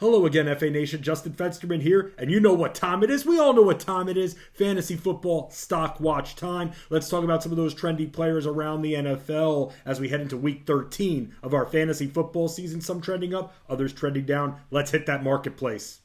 Hello again, FA Nation. Justin Fensterman here, and you know what time it is. We all know what time it is. Fantasy football stock watch time. Let's talk about some of those trendy players around the NFL as we head into week 13 of our fantasy football season. Some trending up, others trending down. Let's hit that marketplace.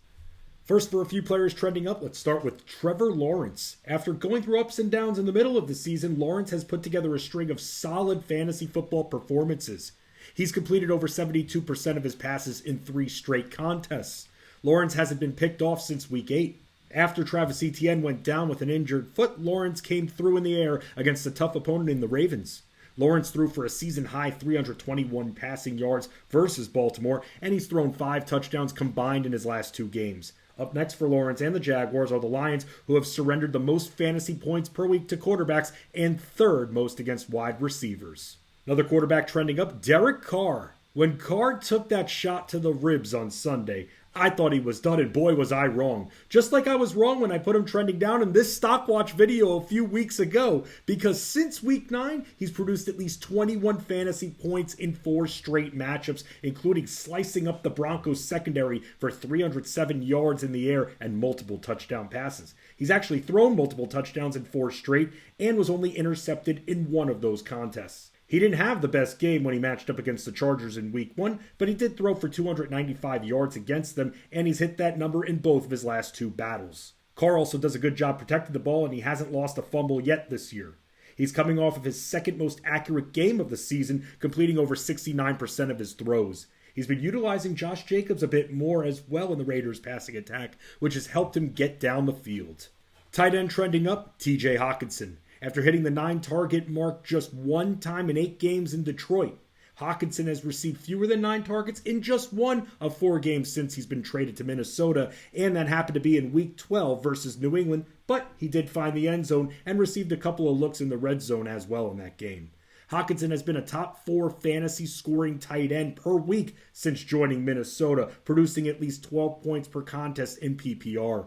First, for a few players trending up, let's start with Trevor Lawrence. After going through ups and downs in the middle of the season, Lawrence has put together a string of solid fantasy football performances. He's completed over 72% of his passes in 3 straight contests. Lawrence hasn't been picked off since week 8. After Travis Etienne went down with an injured foot, Lawrence came through in the air against a tough opponent in the Ravens. Lawrence threw for a season-high 321 passing yards versus Baltimore, and he's thrown 5 touchdowns combined in his last 2 games. Up next for Lawrence and the Jaguars are the Lions, who have surrendered the most fantasy points per week to quarterbacks and 3rd most against wide receivers. Another quarterback trending up, Derek Carr. When Carr took that shot to the ribs on Sunday, I thought he was done, and boy was I wrong. Just like I was wrong when I put him trending down in this stock watch video a few weeks ago, because since week 9, he's produced at least 21 fantasy points in 4 straight matchups, including slicing up the Broncos secondary for 307 yards in the air and multiple touchdown passes. He's actually thrown multiple touchdowns in 4 straight and was only intercepted in 1 of those contests. He didn't have the best game when he matched up against the Chargers in week 1, but he did throw for 295 yards against them, and he's hit that number in both of his last 2 battles. Carr also does a good job protecting the ball, and he hasn't lost a fumble yet this year. He's coming off of his 2nd most accurate game of the season, completing over 69% of his throws. He's been utilizing Josh Jacobs a bit more as well in the Raiders' passing attack, which has helped him get down the field. Tight end trending up, TJ Hockenson. After hitting the 9-target mark just 1 time in 8 games in Detroit, Hockenson has received fewer than 9 targets in just 1 of 4 games since he's been traded to Minnesota, and that happened to be in Week 12 versus New England, but he did find the end zone and received a couple of looks in the red zone as well in that game. Hockenson has been a top 4 fantasy scoring tight end per week since joining Minnesota, producing at least 12 points per contest in PPR.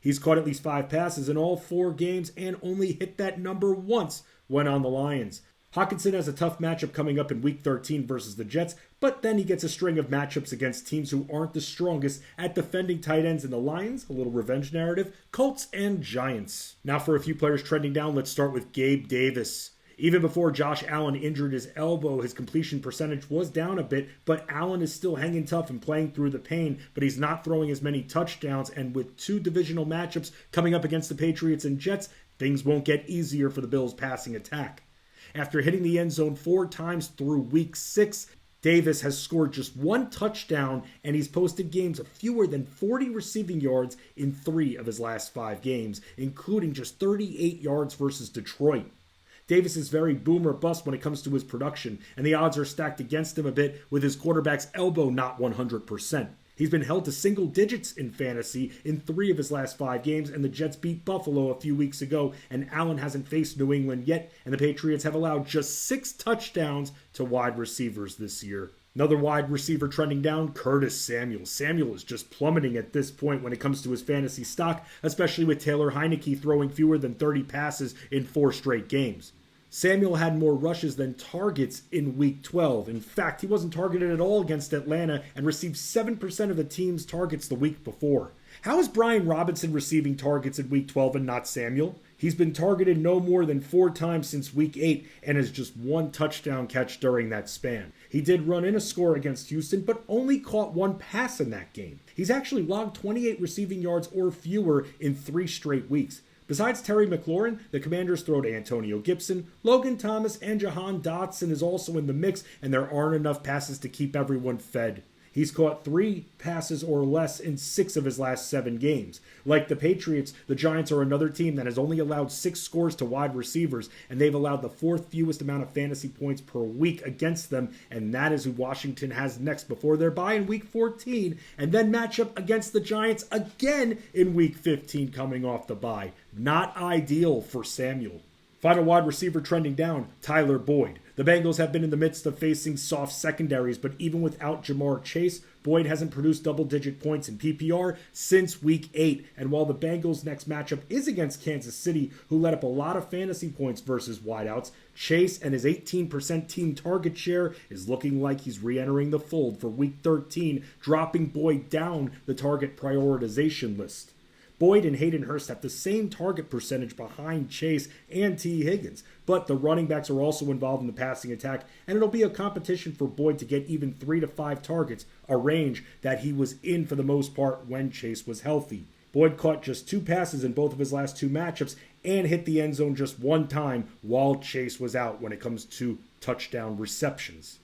He's caught at least 5 passes in all 4 games and only hit that number once when on the Lions. Hockenson has a tough matchup coming up in Week 13 versus the Jets, but then he gets a string of matchups against teams who aren't the strongest at defending tight ends in the Lions, a little revenge narrative, Colts, and Giants. Now for a few players trending down, let's start with Gabe Davis. Even before Josh Allen injured his elbow, his completion percentage was down a bit, but Allen is still hanging tough and playing through the pain, but he's not throwing as many touchdowns, and with 2 divisional matchups coming up against the Patriots and Jets, things won't get easier for the Bills' passing attack. After hitting the end zone 4 times through week 6, Davis has scored just 1 touchdown, and he's posted games of fewer than 40 receiving yards in 3 of his last 5 games, including just 38 yards versus Detroit. Davis is very boom or bust when it comes to his production, and the odds are stacked against him a bit with his quarterback's elbow not 100%. He's been held to single digits in fantasy in 3 of his last 5 games, and the Jets beat Buffalo a few weeks ago, and Allen hasn't faced New England yet, and the Patriots have allowed just 6 touchdowns to wide receivers this year. Another wide receiver trending down, Curtis Samuel. Samuel is just plummeting at this point when it comes to his fantasy stock, especially with Taylor Heineke throwing fewer than 30 passes in 4 straight games. Samuel had more rushes than targets in Week 12. In fact, he wasn't targeted at all against Atlanta and received 7% of the team's targets the week before. How is Brian Robinson receiving targets in Week 12 and not Samuel? He's been targeted no more than 4 times since Week 8 and has just 1 touchdown catch during that span. He did run in a score against Houston, but only caught 1 pass in that game. He's actually logged 28 receiving yards or fewer in 3 straight weeks. Besides Terry McLaurin, the Commanders throw to Antonio Gibson, Logan Thomas, and Jahan Dotson is also in the mix, and there aren't enough passes to keep everyone fed. He's caught 3 passes or less in 6 of his last 7 games. Like the Patriots, the Giants are another team that has only allowed 6 scores to wide receivers, and they've allowed the 4th fewest amount of fantasy points per week against them, and that is who Washington has next before their bye in Week 14, and then match up against the Giants again in Week 15 coming off the bye. Not ideal for Samuel. Final wide receiver trending down, Tyler Boyd. The Bengals have been in the midst of facing soft secondaries, but even without Jamar Chase, Boyd hasn't produced double-digit points in PPR since Week 8, and while the Bengals' next matchup is against Kansas City, who let up a lot of fantasy points versus wideouts, Chase and his 18% team target share is looking like he's re-entering the fold for Week 13, dropping Boyd down the target prioritization list. Boyd and Hayden Hurst have the same target percentage behind Chase and T. Higgins, but the running backs are also involved in the passing attack, and it'll be a competition for Boyd to get even 3 to 5 targets, a range that he was in for the most part when Chase was healthy. Boyd caught just 2 passes in both of his last 2 matchups and hit the end zone just 1 time while Chase was out when it comes to touchdown receptions.